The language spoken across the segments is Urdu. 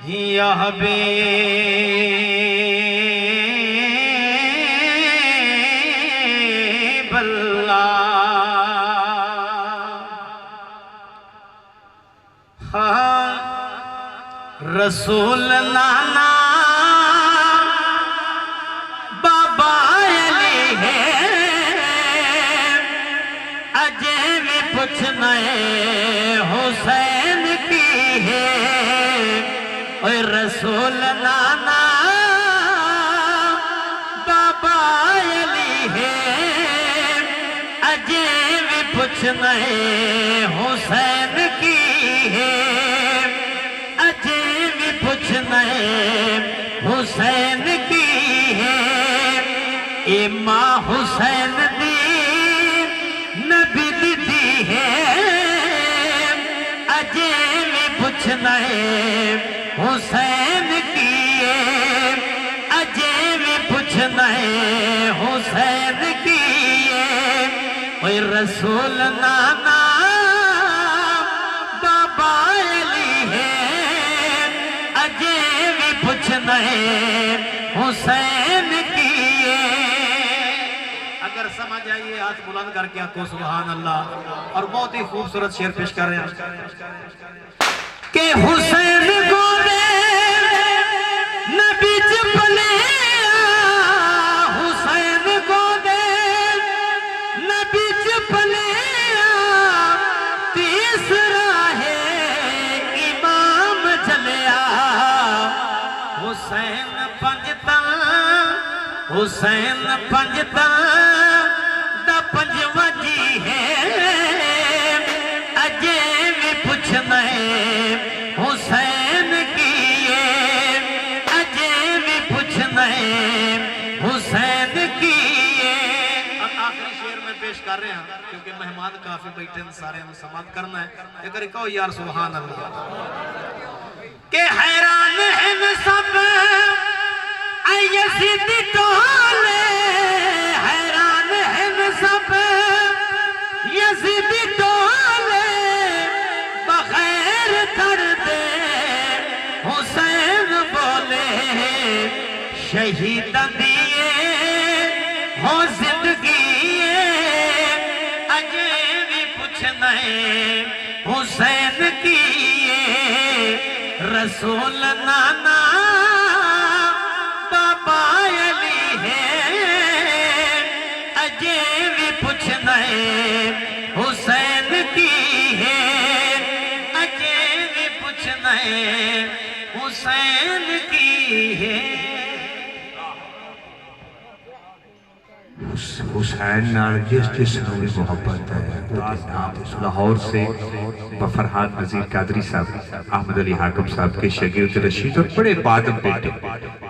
یا حبیب اللہ، رسول نانا بابا علی ہے، اجے بھی پوچھنا حسین کی ہے، اوہ رسول نانا بابا علی ہے، اجے بھی پوچھنا حسین کی ہے، اجے بھی پوچھنا حسین کی ہے، ماں حسین دی نبی دی ہے، اجے بھی پوچھنا حسین کی ہے، اجے بھی پوچھنا حسین کی ہے، اوہ رسول نانا بابا علی ہے، اجے بھی پوچھنا حسین کی ہے۔ اگر سمجھ آئیے ہاتھ بلند کر کے کو سبحان اللہ، اور بہت ہی خوبصورت شعر پیش کر رہے ہیں کہ حسین کو دے نبی چپلے، حسین کو دے نبی چپلے، تیسرا ہے امام جلیا، حسین پنجتن، حسین پنجتن دا پنجوجی ہے، اجے بھی پوچھنا حسین کی ہے، اجے بھی پوچھنا حسین کی ہے۔ اب آخری شعر میں پیش کر رہے ہیں کیونکہ مہمان کافی بیٹھے ہیں، سارے ہم سماعت کرنا ہے، اگر کہو یار سبحان اللہ کہ حیران ہیں سب یزید ٹولے، حیران ہیں سب یزید ٹولے، بغیر درد حسین بولے، شہید دیے ہو زندگی، اجے بھی پوچھنا حسین کی ہے، رسول نانا بابا علی ہے، اجے بھی پوچھنا حسین کی ہے، اجے بھی پوچھنا حسین کی ہے۔ حسین نال جس نوی محبت ہے، لاہور سے فرحان نذیر قادری صاحب، احمد علی حاکم صاحب کے شاگرد رشید اور بڑے بادم بیٹے،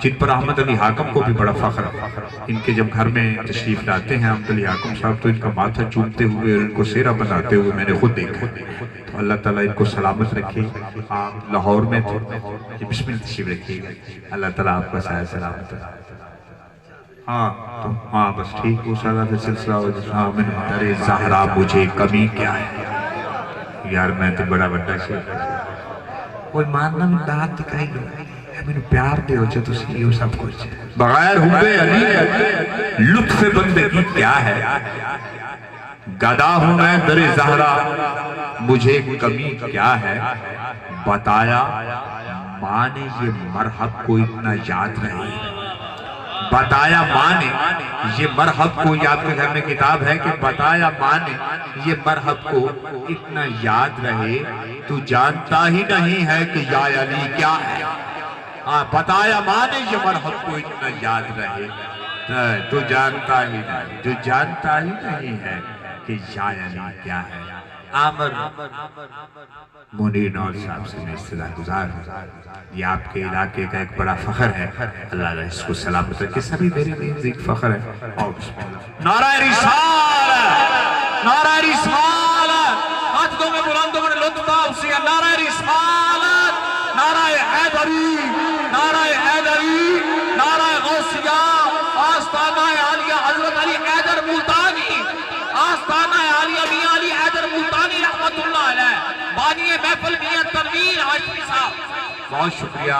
جن پر احمد علی حاکم کو بھی بڑا فخر ہے۔ ان کے جب گھر میں تشریف لاتے ہیں احمد علی حاکم صاحب تو ان کا ماتھا چومتے ہوئے اور ان کو سیرہ بناتے ہوئے میں نے خود دیکھا، تو اللہ تعالیٰ ان کو سلامت رکھے۔ آپ لاہور میں تھے، بسم اللہ تشریف رکھیے گا، اللہ تعالیٰ آپ کا سایہ سلامت رکھے۔ ہاں بس ٹھیک ہو سارا پھر سلسلہ ہو جائے۔ آمین در زہرا مجھے کمی کیا ہے، یار میں تو بڑا بڑا شیئر کوئی ماننا میں دات دکھائی گا، میں نے پیار دے ہو چھے تو سی ہو سب کچھ بغیر حب علی لطف بندگی کیا ہے، گدا ہوں میں در زہرا مجھے کمی کیا ہے، بتایا ماں نے یہ مرحب کو اتنا یاد رہے، بتایا ماں نے یہ مرحب کو، آپ کے گھر میں کتاب ہے کہ بتایا ماں نے یہ مرحب کو اتنا یاد رہے، تو جانتا ہی نہیں ہے کہ یا علی کیا ہے۔ بتایا ماں نے یہ مرحب کو اتنا یاد رہے، تو جانتا ہی نہیں ہے کہ یا علی کیا ہے۔ عامر منیر نور صاحب سے میں اصطلاح گزار ہوں، یہ آپ کے علاقے کا ایک بڑا فخر ہے، اللہ اس کو سلامت رکھے، سبھی میرے نزدیک فخر ہے۔ اور بسم اللہ، نعرہ رسالت، نعرہ رسالت، ہاتھوں میں بلندوں میں لطف اسی نعرہ رسالت، نعرہ حیدری، نعرہ حیدری، نعرہ غوثیہ، آستانہ عالیہ حضرت علی حیدر ملتانی، آستانہ عالیہ میاں علی حیدر ملتانی رحمت رحمت اللہ علیہ، بانی محفل میاں تنویر عاشقی صاحب، بہت شکریہ